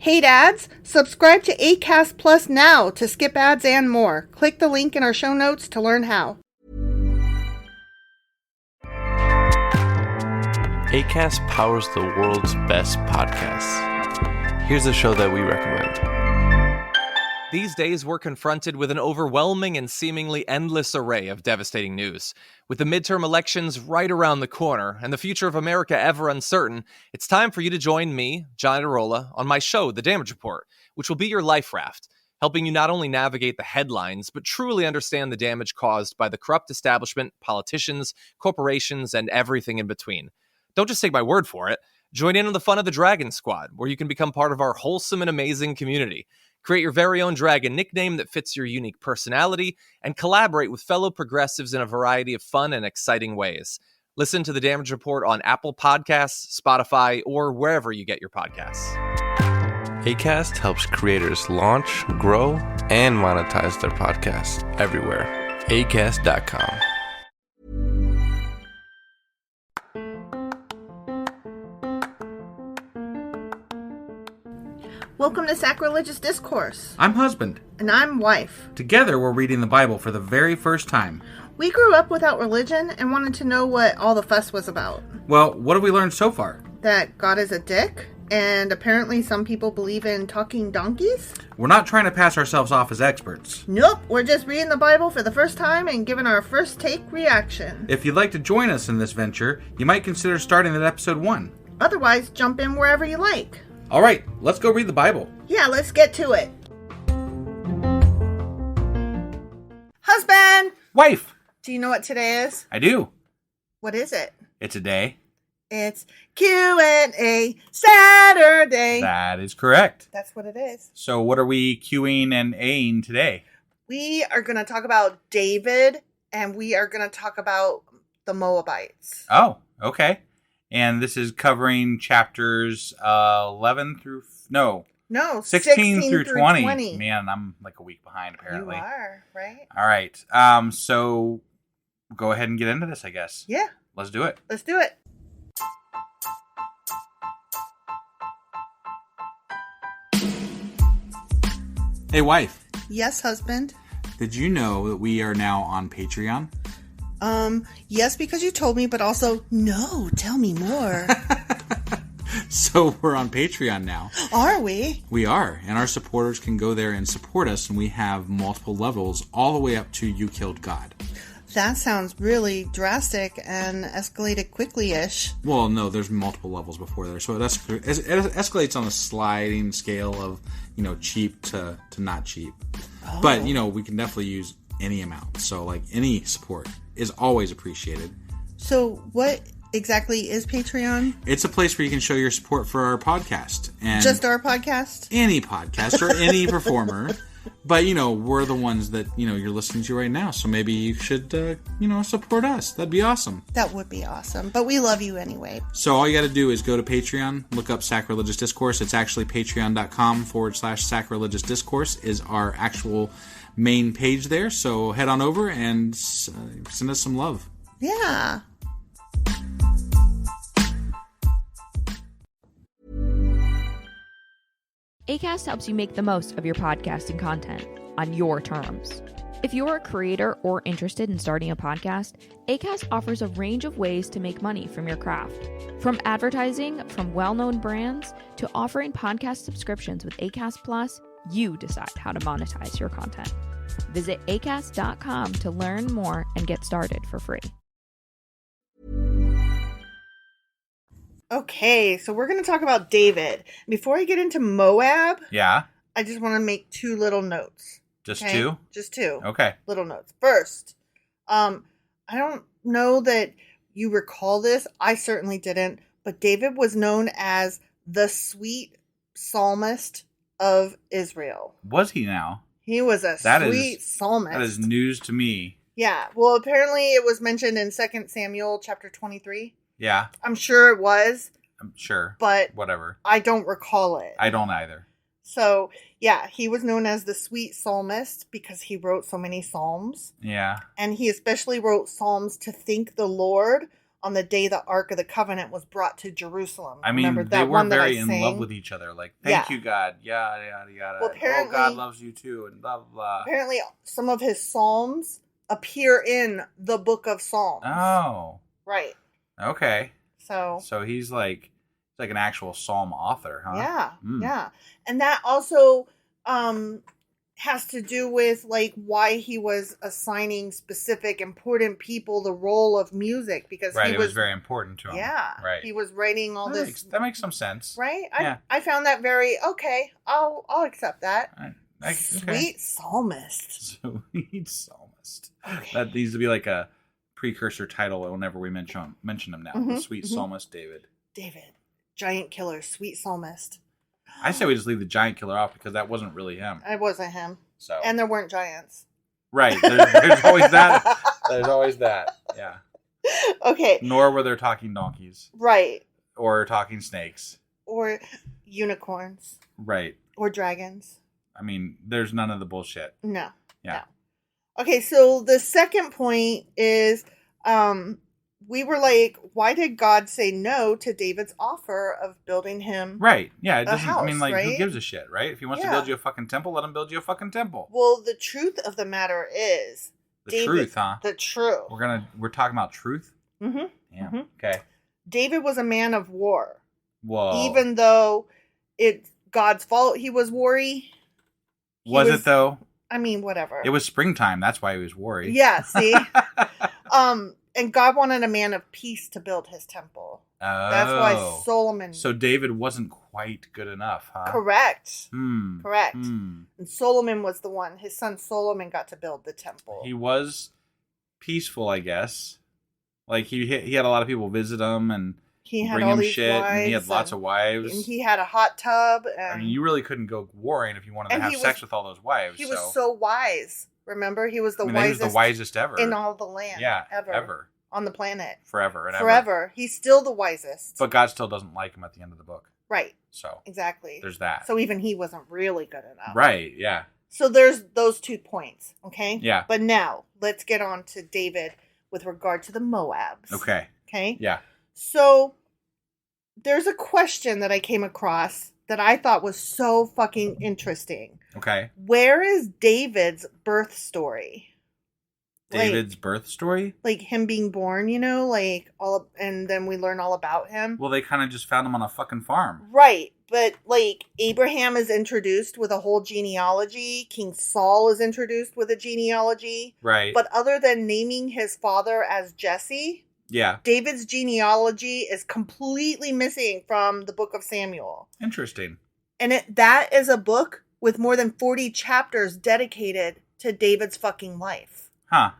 Hate ads? Subscribe to Acast Plus now to skip ads and more. Click the link in our show notes to learn how. Acast powers the world's best podcasts. Here's a show that we recommend. These days, we're confronted with an overwhelming and seemingly endless array of devastating news. With the midterm elections right around the corner and the future of America ever uncertain, it's time for you to join me, John Arola, on my show, The Damage Report, which will be your life raft, helping you not only navigate the headlines, but truly understand the damage caused by the corrupt establishment, politicians, corporations, and everything in between. Don't just take my word for it. Join in on the fun of the Dragon Squad, where you can become part of our wholesome and amazing community. Create your very own dragon nickname that fits your unique personality, and collaborate with fellow progressives in a variety of fun and exciting ways. Listen to The Damage Report on Apple Podcasts, Spotify, or wherever you get your podcasts. Acast helps creators launch, grow, and monetize their podcasts everywhere. Acast.com. Welcome to Sacrilegious Discourse. I'm husband. And I'm wife. Together, we're reading the Bible for the very first time. We grew up without religion and wanted to know what all the fuss was about. Well, what have we learned so far? That God is a dick, and apparently some people believe in talking donkeys? We're not trying to pass ourselves off as experts. Nope, we're just reading the Bible for the first time and giving our first take reaction. If you'd like to join us in this venture, you might consider starting at episode 1. Otherwise, jump in wherever you like. All right, let's go read the Bible. Yeah, let's get to it. Husband! Wife! Do you know what today is? I do. What is it? It's a day. It's Q&A Saturday. That is correct. That's what it is. So what are we Qing and Aing today? We are going to talk about David, and we are going to talk about the Moabites. Oh, okay. And this is covering chapters 11 through... No, 16 through 20. Man, I'm like a week behind, apparently. You are, right? All right. So go ahead and get into this, I guess. Yeah. Let's do it. Let's do it. Hey, wife. Yes, husband. Did you know that we are now on Patreon? Yes, because you told me, but also, no, tell me more. So we're on Patreon now. Are we? We are, and our supporters can go there and support us, and we have multiple levels all the way up to You Killed God. That sounds really drastic and escalated quickly-ish. Well, no, there's multiple levels before there, so it escalates on a sliding scale of, cheap to not cheap. Oh. But, we can definitely use any amount, so, any support is always appreciated. So what exactly is Patreon? It's a place where you can show your support for our podcast. And just our podcast? Any podcast or any performer. But, we're the ones that, you're listening to right now. So maybe you should, support us. That'd be awesome. That would be awesome. But we love you anyway. So all you got to do is go to Patreon, look up Sacrilegious Discourse. It's actually patreon.com/sacrilegious discourse is our actual main page there. So head on over and send us some love. Yeah. Acast helps you make the most of your podcasting content on your terms. If you're a creator or interested in starting a podcast, Acast offers a range of ways to make money from your craft. From advertising from well-known brands to offering podcast subscriptions with Acast Plus, you decide how to monetize your content. Visit acast.com to learn more and get started for free. Okay, so we're going to talk about David. Before I get into Moab, yeah, I just want to make 2 little notes. Just okay? 2? Just 2. Okay. Little notes. First, I don't know that you recall this. I certainly didn't. But David was known as the sweet psalmist of Israel. Was he now? He was a sweet psalmist. That is news to me. Yeah. Well, apparently it was mentioned in 2 Samuel chapter 23. Yeah. I'm sure it was. I'm sure. But whatever. I don't recall it. I don't either. So, yeah, he was known as the sweet psalmist because he wrote so many psalms. Yeah. And he especially wrote psalms to thank the Lord on the day the Ark of the Covenant was brought to Jerusalem. I mean, Remember they that were one that very I in sang? love with each other. Like, thank Yeah. you, God. Yada, yada, yada. Well, apparently- oh, God loves you too, and blah, blah, blah. Apparently, some of his psalms appear in the book of Psalms. Oh. Right. Okay. So he's like an actual psalm author, huh? yeah, Mm. yeah. And that also has to do with like why he was assigning specific important people the role of music, because Right, he it was very important to him. Yeah. Right. He was writing all this. That makes some sense. Right? Yeah. I found that very okay. I'll accept that. Okay. Sweet psalmist. Sweet psalmist. Okay. That needs to be like a precursor title whenever we mention him now. Mhm, The Sweet mhm. Psalmist David. David. Giant killer, sweet psalmist. I say we just leave the giant killer off because that wasn't really him. It wasn't him. So And there weren't giants. right, there's always that. There's always that. Yeah. Okay. Nor were there talking donkeys Right. or talking snakes. Or unicorns. Right. Or dragons. I mean, there's none of the bullshit. No. Yeah. No. Okay, so the second point is we were like, why did God say no to David's offer of building him? Right. Yeah. It A doesn't. I mean, house, like, who right? gives a shit, right? If he wants to Yeah. build you a fucking temple, let him build you a fucking temple. Well, the truth of the matter is The truth, huh? The truth. We're talking about truth. Mm-hmm. Yeah. Mhm. Okay. David was a man of war. Whoa. Even though it's God's fault he was worry. was it though? I mean, whatever. It was springtime. That's why he was worried. Yeah, see? And God wanted a man of peace to build his temple. That's why Solomon... So David wasn't quite good enough, huh? Correct. Hmm. Correct. Hmm. And Solomon was the one. His son Solomon got to build the temple. He was peaceful, I guess. Like he had a lot of people visit him and He had bring all him these shit, wives. and he had lots of wives. And he had a hot tub. And I mean, you really couldn't go warring if you wanted to And have he was- sex with all those wives. he was so wise. Remember? He was the I mean, wisest, he was the wisest ever in all the land. Yeah, Ever. On the planet. forever and ever. Forever. He's still the wisest. But God still doesn't like him at the end of the book. Right. So Exactly. there's that. So even he wasn't really good enough. Right. Yeah. So there's those 2 points. Okay? Yeah. But now, let's get on to David with regard to the Moabs. Okay. Okay? Yeah. So there's a question that I came across that I thought was so fucking interesting. Okay. Where is David's birth story? David's birth story? Like him being born, and then we learn all about him. Well, they kind of just found him on a fucking farm. Right, but like Abraham is introduced with a whole genealogy. King Saul is introduced with a genealogy. Right. But other than naming his father as Jesse, yeah. David's genealogy is completely missing from the book of Samuel. Interesting. And that is a book with more than 40 chapters dedicated to David's fucking life. Huh.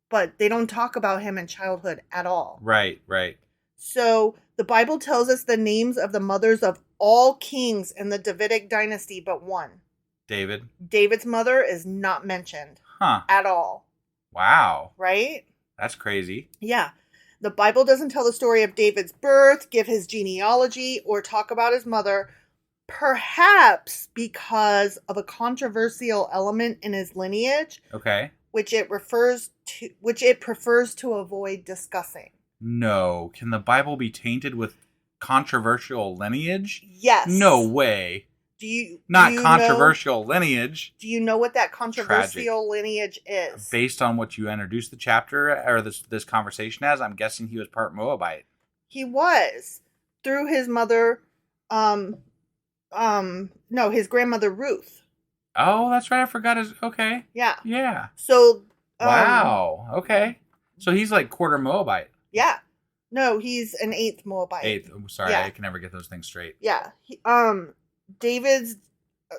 But they don't talk about him in childhood at all. Right, right. So the Bible tells us the names of the mothers of all kings in the Davidic dynasty but one. David. David's mother is not mentioned Huh. at all. Wow. Right? That's crazy. Yeah. The Bible doesn't tell the story of David's birth, give his genealogy, or talk about his mother, perhaps because of a controversial element in his lineage, Okay. which it prefers to avoid discussing. No. Can the Bible be tainted with controversial lineage? Yes. No way. Do you Controversial lineage. Do you know what that controversial lineage is? Based on what you introduced the chapter or this conversation as, I'm guessing he was part Moabite. He was through his mother. His grandmother Ruth. Oh, that's right. I forgot his. Okay. Yeah. Yeah. So. Wow. Okay. So he's like quarter Moabite. Yeah. No, he's an 8th Moabite. 8th. I'm sorry, Yeah. I can never get those things straight. Yeah. David's,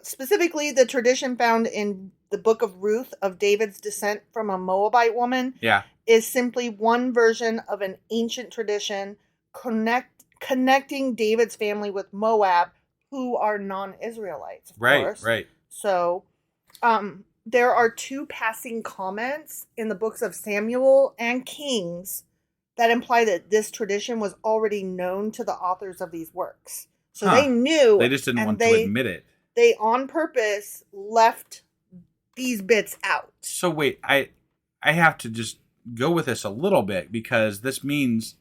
specifically the tradition found in the book of Ruth of David's descent from a Moabite woman, Yeah. is simply one version of an ancient tradition connecting David's family with Moab, who are non-Israelites, of course. Right. So, there are 2 passing comments in the books of Samuel and Kings that imply that this tradition was already known to the authors of these works. So they knew. They just didn't and want to admit it. They on purpose left these bits out. So wait, I have to just go with this a little bit because this means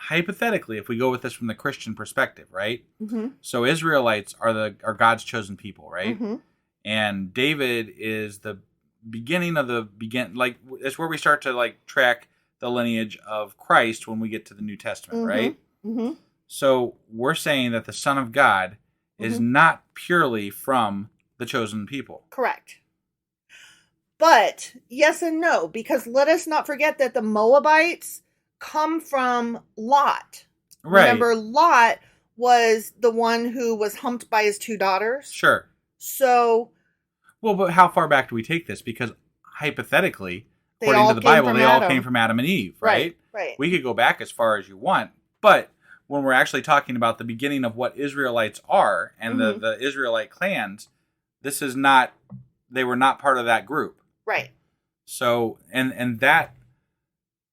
hypothetically, if we go with this from the Christian perspective, right? Mm-hmm. So Israelites are God's chosen people, right? Mm-hmm. And David is the beginning of like it's where we start to like track the lineage of Christ when we get to the New Testament, Mm-hmm. right? Mm-hmm. So we're saying that the Son of God is not purely from the chosen people. Correct. But yes and no, because let us not forget that the Moabites come from Lot. Right. Remember, Lot was the one who was humped by his 2 daughters. Sure. So, well, but how far back do we take this? Because hypothetically, They according all to the came Bible, from they all Adam. came from Adam and Eve, right? Right. We could go back as far as you want, but when we're actually talking about the beginning of what Israelites are and the Israelite clans, this is not, they were not part of that group. Right. So, and that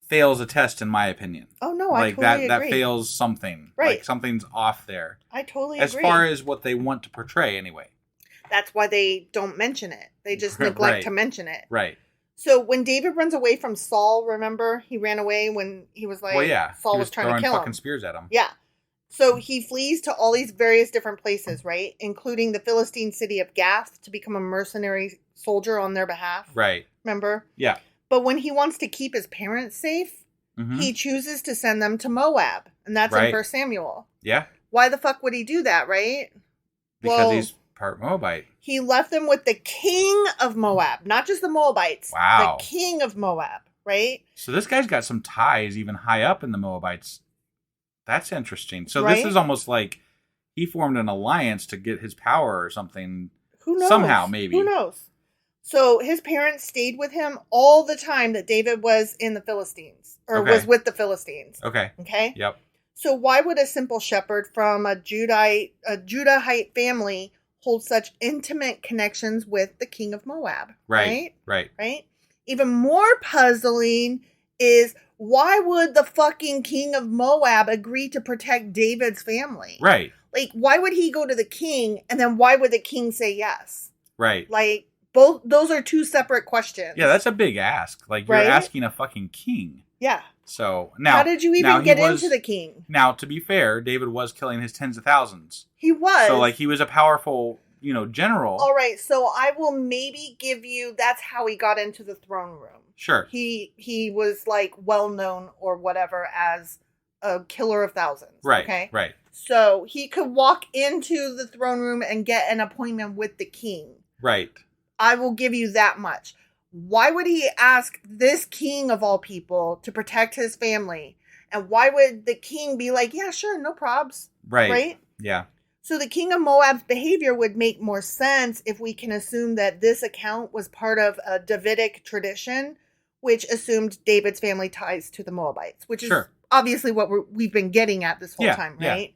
fails a test, in my opinion. Oh, no, like I totally that agree. fails something. Right. Like something's off there. I totally as agree. far as what they want to portray, anyway. That's why they don't mention it. They just neglect Right. to mention it. Right. So when David runs away from Saul, remember? He ran away when he was like, Well, yeah. Saul He was trying to throwing kill fucking him. spears at him. Yeah. So he flees to all these various different places, right? Including the Philistine city of Gath to become a mercenary soldier on their behalf. Right. Remember? Yeah. But when he wants to keep his parents safe, he chooses to send them to Moab. And that's in Right. 1 Samuel. Yeah. Why the fuck would he do that, right? Because he's part Moabite. He left them with the king of Moab, not just the Moabites. Wow. The king of Moab, right? So this guy's got some ties even high up in the Moabites. That's interesting. So Right? this is almost like he formed an alliance to get his power or something. Who knows? Somehow, maybe. Who knows? So his parents stayed with him all the time that David was in the Philistines, or Okay. was with the Philistines. Okay. Okay? Yep. So why would a simple shepherd from a Judahite family hold such intimate connections with the king of Moab? Right. Right? Even more puzzling is why would the fucking king of Moab agree to protect David's family? Right. Like, why would he go to the king, and then why would the king say yes? Right. Like, both those are two separate questions. Yeah, that's a big ask. Like, you're Right? asking a fucking king. Yeah. So, now... How did you even get into the king? Now, to be fair, David was killing his tens of thousands. He was. So, like, he was a powerful, general. All right, so I will maybe give you, that's how he got into the throne room. Sure. He was, like, well-known or whatever as a killer of thousands. Right, Okay? right. So he could walk into the throne room and get an appointment with the king. Right. I will give you that much. Why would he ask this king of all people to protect his family? And why would the king be like, yeah, sure, no probs? Right. Right? Yeah. So the king of Moab's behavior would make more sense if we can assume that this account was part of a Davidic tradition, which assumed David's family ties to the Moabites, which is obviously what we've been getting at this whole time, right?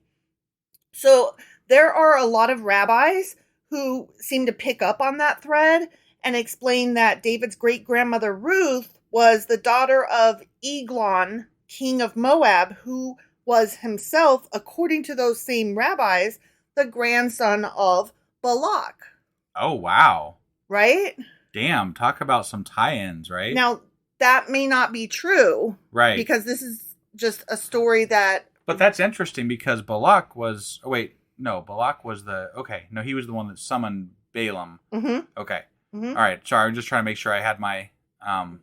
So there are a lot of rabbis who seem to pick up on that thread and explain that David's great-grandmother Ruth was the daughter of Eglon, king of Moab, who was himself, according to those same rabbis, the grandson of Balak. Oh, wow. Right? Damn, talk about some tie-ins, right? Now, that may not be true. Right. Because this is just a story that... But that's interesting because Balak was... Oh, wait. No, Balak was the... Okay. No, he was the one that summoned Balaam. Mm-hmm. Okay. Mm-hmm. All right. Sorry, I'm just trying to make sure I had my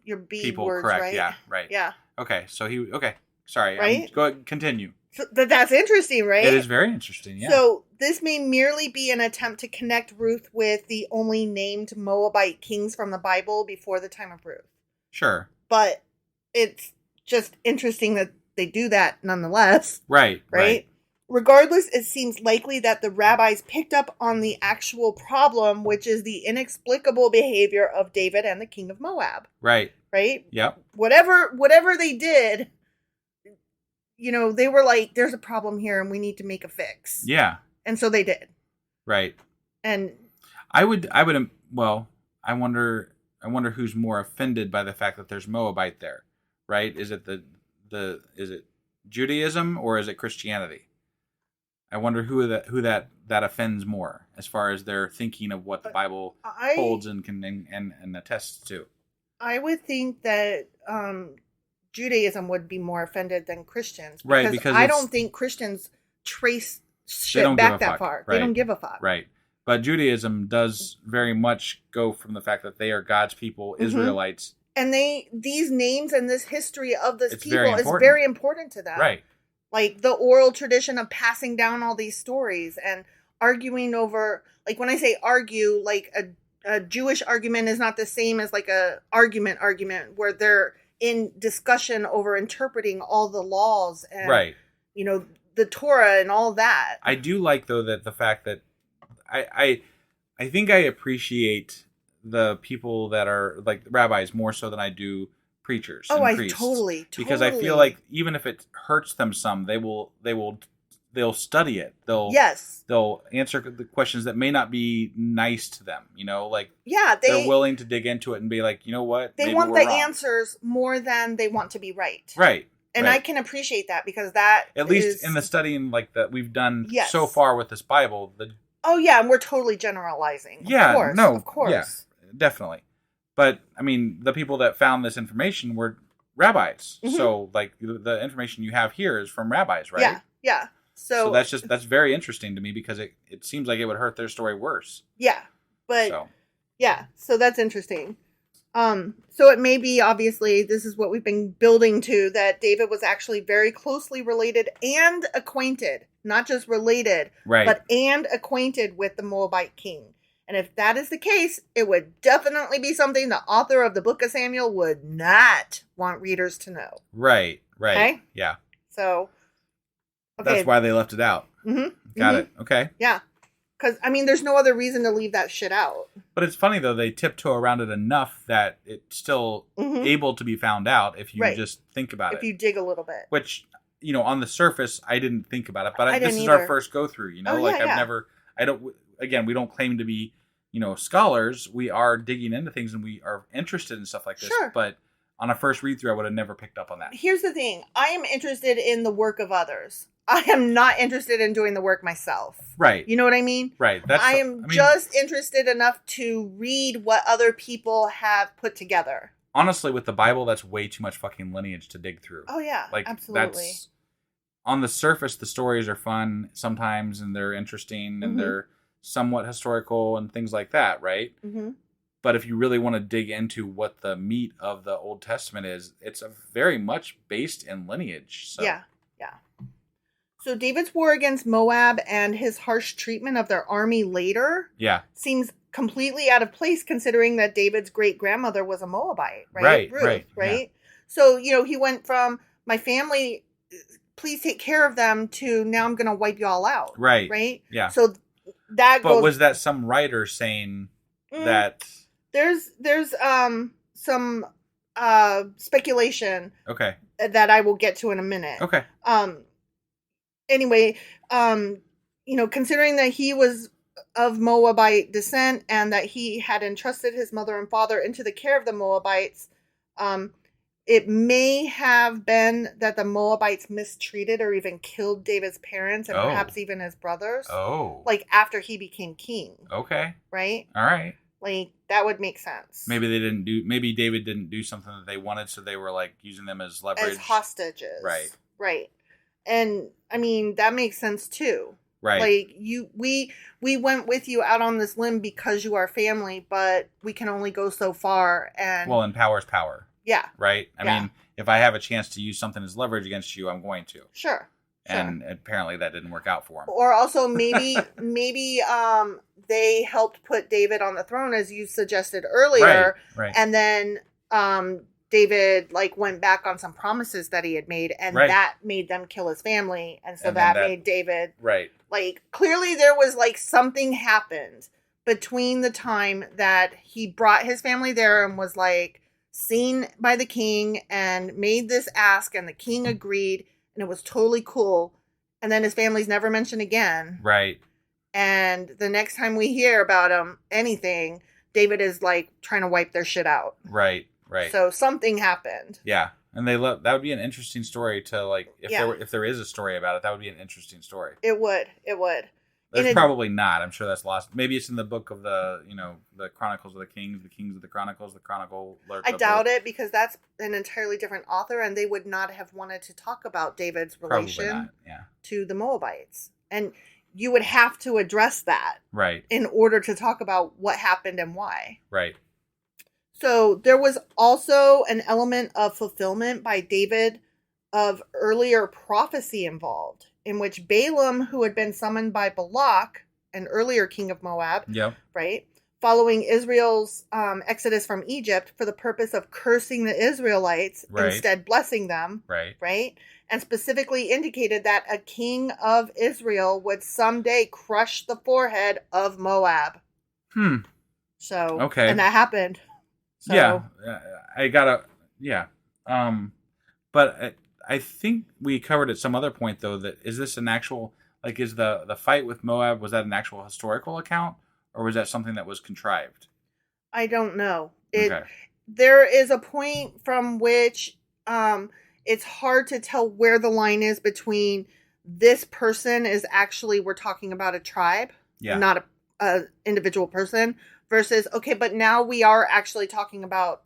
your B people words, correct. right? Yeah, right. Yeah. Okay, so he... Okay. Sorry. Right? Go ahead, continue. So that's interesting, right? It is very interesting, yeah. So this may merely be an attempt to connect Ruth with the only named Moabite kings from the Bible before the time of Ruth. Sure. But it's just interesting that they do that nonetheless. Right. Regardless, it seems likely that the rabbis picked up on the actual problem, which is the inexplicable behavior of David and the king of Moab. Right. Right? Yep. Whatever they did, they were like, there's a problem here and we need to make a fix. Yeah. And so they did. Right. And I wonder who's more offended by the fact that there's Moabite there, right? Is it is it Judaism or is it Christianity? I wonder who that offends more as far as their thinking of what the Bible holds and can and attests to. I would think that Judaism would be more offended than Christians. Right, because I don't think Christians trace shit don't back give a that fuck. far. Right. They don't give a fuck. Right. But Judaism does very much go from the fact that they are God's people, Israelites. And these names and this history of this It's people very is important. very important to them. Right. Like the oral tradition of passing down all these stories and arguing over, like when I say argue, like a Jewish argument is not the same as like a argument where they're in discussion over interpreting all the laws and, Right. you know, the Torah and all that. I do like, though, that the fact that I think I appreciate the people that are like rabbis more so than I do preachers. Oh, and I priests. totally. Because I feel like even if it hurts them some, they'll study it. They'll answer the questions that may not be nice to them. You know, like they're willing to dig into it and be like, you know what, they maybe want we're the wrong. answers more than they want to be right. Right. And right. I can appreciate that because that at least in the studying like that we've done Yes. so far with this Bible. Oh yeah, and we're totally generalizing. Yeah, of course. Yeah, definitely. But I mean, the people that found this information were rabbis. Mm-hmm. So like the information you have here is from rabbis, right? Yeah. So that's very interesting to me because it seems like it would hurt their story worse. Yeah. But so that's interesting. So it may be, obviously, this is what we've been building to, that David was actually very closely related and acquainted, not just related, right, but and acquainted with the Moabite king. And if that is the case, it would definitely be something the author of the book of Samuel would not want readers to know. Right. Okay? Yeah. So, okay. That's why they left it out. Mm-hmm. Got it. Okay. Yeah. Because, I mean, there's no other reason to leave that shit out. But it's funny, though, they tiptoe around it enough that it's still able to be found out if you just think about it. If you dig a little bit. Which, you know, on the surface, I didn't think about it. But this is either. our first go-through, you know? Oh, like, yeah. we don't claim to be, you know, scholars. We are digging into things and we are interested in stuff like this. Sure. But on a first read-through, I would have never picked up on that. Here's the thing. I am interested in the work of others. I am not interested in doing the work myself. Right. You know what I mean? Right. I am just interested enough to read what other people have put together. Honestly, with the Bible, that's way too much fucking lineage to dig through. Oh, yeah. Like, absolutely. On the surface, the stories are fun sometimes, and they're interesting, and they're somewhat historical and things like that, right? Mm-hmm. But if you really want to dig into what the meat of the Old Testament is, it's very much based in lineage. So. Yeah. So David's war against Moab and his harsh treatment of their army later seems completely out of place considering that David's great-grandmother was a Moabite, right? Ruth, right? Yeah. So, you know, he went from, my family, please take care of them, to now I'm going to wipe you all out. Right. Right? Yeah. So that But was that some writer saying that... There's some speculation that I will get to in a minute. Okay. Anyway, you know, considering that he was of Moabite descent and that he had entrusted his mother and father into the care of the Moabites, it may have been that the Moabites mistreated or even killed David's parents and perhaps even his brothers. Oh. Like after he became king. Okay. Right? All right. Like that would make sense. Maybe David didn't do something that they wanted, so they were like using them as leverage. As hostages. Right. Right. And I mean, that makes sense too. Right. Like we went with you out on this limb because you are family, but we can only go so far. And power's power. Yeah. Right. I mean, if I have a chance to use something as leverage against you, I'm going to. Sure. And apparently that didn't work out for him. Or also maybe they helped put David on the throne, as you suggested earlier. Right. And then David went back on some promises that he had made, and that made them kill his family, and so that made David clearly there was something happened between the time that he brought his family there and was seen by the king and made this ask, and the king agreed, and it was totally cool, and then his family's never mentioned again. Right. And the next time we hear about him, anything, David is trying to wipe their shit out. Right. Right. So something happened. Yeah. And that would be an interesting story to if there is a story about it, that would be an interesting story. It would. There's probably not. I'm sure that's lost. Maybe it's in the book of the Chronicles of the Kings of the Chronicles, the Chronicle. I doubt it, because that's an entirely different author, and they would not have wanted to talk about David's relation to the Moabites. And you would have to address that. Right. In order to talk about what happened and why. Right. So there was also an element of fulfillment by David of earlier prophecy involved, in which Balaam, who had been summoned by Balak, an earlier king of Moab, right, following Israel's exodus from Egypt for the purpose of cursing the Israelites, instead blessing them, right, and specifically indicated that a king of Israel would someday crush the forehead of Moab. So, okay. And that happened. So, but I think we covered at some other point, though, that is this an actual, like, is the fight with Moab, was that an actual historical account, or was that something that was contrived? I don't know. There is a point from which it's hard to tell where the line is between this person is actually, we're talking about a tribe, not a individual person, versus, okay, but now we are actually talking about,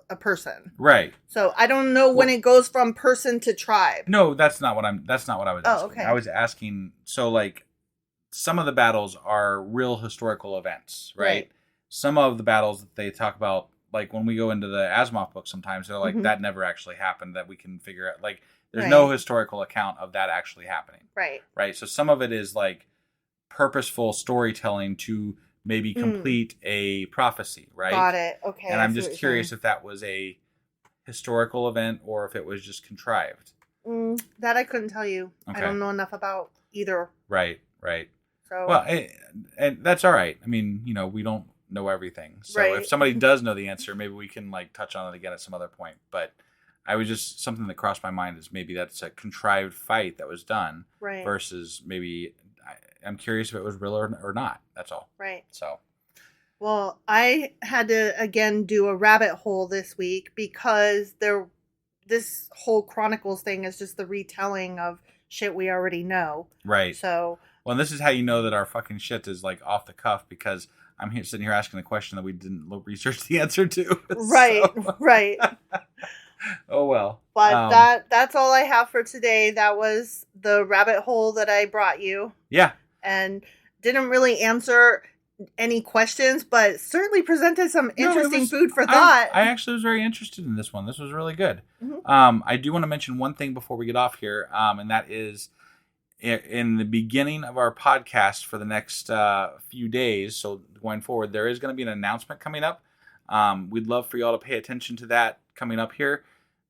a person. Right. So I don't know when it goes from person to tribe. No, that's not what I was asking. Oh, okay. I was asking, so like some of the battles are real historical events, right? Some of the battles that they talk about, like when we go into the Asimov book sometimes, they're like, that never actually happened, that we can figure out, like there's no historical account of that actually happening. Right. So some of it is like purposeful storytelling to maybe complete a prophecy, right? Got it. Okay. And I'm just curious if that was a historical event or if it was just contrived. That I couldn't tell you. Okay. I don't know enough about either. Right. So, well, and that's all right. I mean, we don't know everything. So if somebody does know the answer, maybe we can like touch on it again at some other point. But I was just, something that crossed my mind is maybe that's a contrived fight that was done versus maybe, I'm curious if it was real or not. That's all. Right. So. Well, I had to, again, do a rabbit hole this week because this whole Chronicles thing is just the retelling of shit we already know. Right. So. Well, and this is how you know that our fucking shit is like off the cuff, because I'm here sitting here asking a question that we didn't research the answer to. Right. Right. Oh, well. But that's all I have for today. That was the rabbit hole that I brought you. Yeah. And didn't really answer any questions, but certainly presented some interesting food for thought. I actually was very interested in this one. This was really good. I do want to mention one thing before we get off here, and that is in the beginning of our podcast for the next few days, so going forward, there is going to be an announcement coming up. We'd love for you all to pay attention to that coming up here.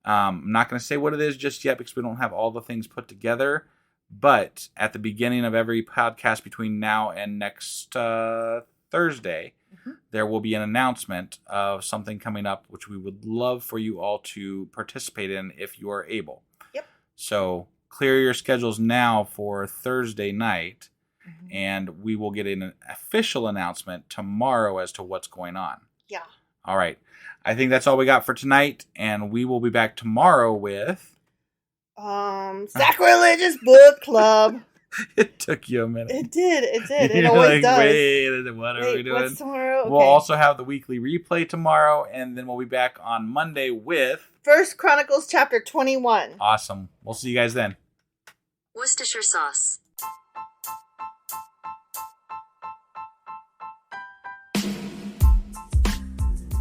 I'm not going to say what it is just yet because we don't have all the things put together. But at the beginning of every podcast between now and next Thursday, there will be an announcement of something coming up, which we would love for you all to participate in if you are able. Yep. So clear your schedules now for Thursday night, and we will get an official announcement tomorrow as to what's going on. Yeah. All right. I think that's all we got for tonight, and we will be back tomorrow with... Sacrilegious Book Club. It took you a minute. It did. It always does. Wait, what are we doing? What's tomorrow? Okay. We'll also have the weekly replay tomorrow, and then we'll be back on Monday with... First Chronicles Chapter 21. Awesome. We'll see you guys then. Worcestershire sauce.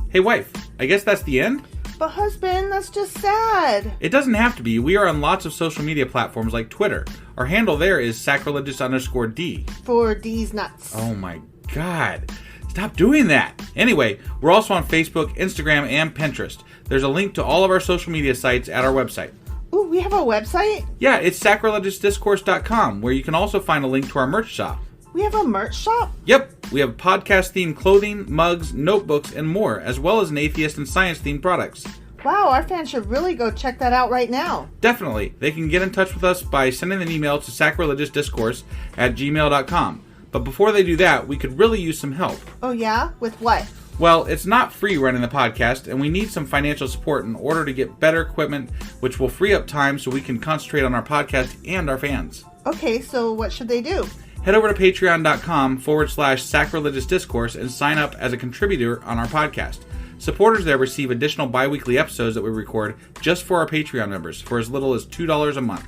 Hey, wife. I guess that's the end? But husband, that's just sad. It doesn't have to be. We are on lots of social media platforms like Twitter. Our handle there is sacrilegious_D. For D's nuts. Oh my God. Stop doing that. Anyway, we're also on Facebook, Instagram, and Pinterest. There's a link to all of our social media sites at our website. Ooh, we have a website? Yeah, it's sacrilegiousdiscourse.com, where you can also find a link to our merch shop. We have a merch shop? Yep, we have podcast-themed clothing, mugs, notebooks, and more, as well as an atheist and science-themed products. Wow, our fans should really go check that out right now. Definitely. They can get in touch with us by sending an email to sacrilegiousdiscourse@gmail.com. But before they do that, we could really use some help. Oh yeah? With what? Well, it's not free running the podcast, and we need some financial support in order to get better equipment, which will free up time so we can concentrate on our podcast and our fans. Okay, so what should they do? Head over to patreon.com/sacrilegious discourse and sign up as a contributor on our podcast. Supporters there receive additional bi-weekly episodes that we record just for our Patreon members for as little as $2 a month.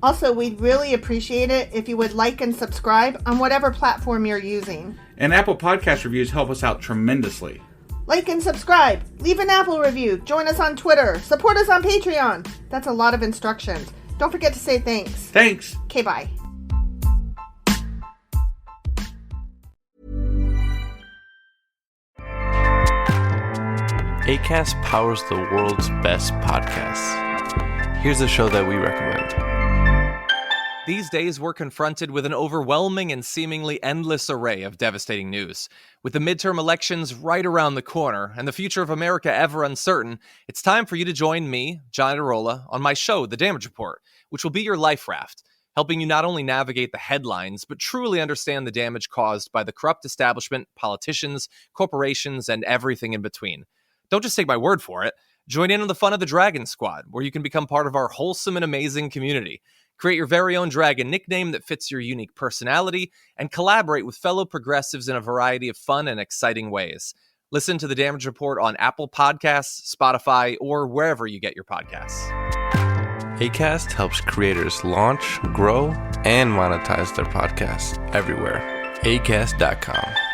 Also, we'd really appreciate it if you would like and subscribe on whatever platform you're using. And Apple Podcast reviews help us out tremendously. Like and subscribe, leave an Apple review, join us on Twitter, support us on Patreon. That's a lot of instructions. Don't forget to say thanks. Thanks. Okay, bye. Acast powers the world's best podcasts. Here's a show that we recommend. These days, we're confronted with an overwhelming and seemingly endless array of devastating news. With the midterm elections right around the corner and the future of America ever uncertain, it's time for you to join me, John Idarola, on my show, The Damage Report, which will be your life raft, helping you not only navigate the headlines, but truly understand the damage caused by the corrupt establishment, politicians, corporations, and everything in between. Don't just take my word for it. Join in on the fun of the Dragon Squad, where you can become part of our wholesome and amazing community. Create your very own dragon nickname that fits your unique personality, and collaborate with fellow progressives in a variety of fun and exciting ways. Listen to The Damage Report on Apple Podcasts, Spotify, or wherever you get your podcasts. Acast helps creators launch, grow, and monetize their podcasts everywhere. Acast.com.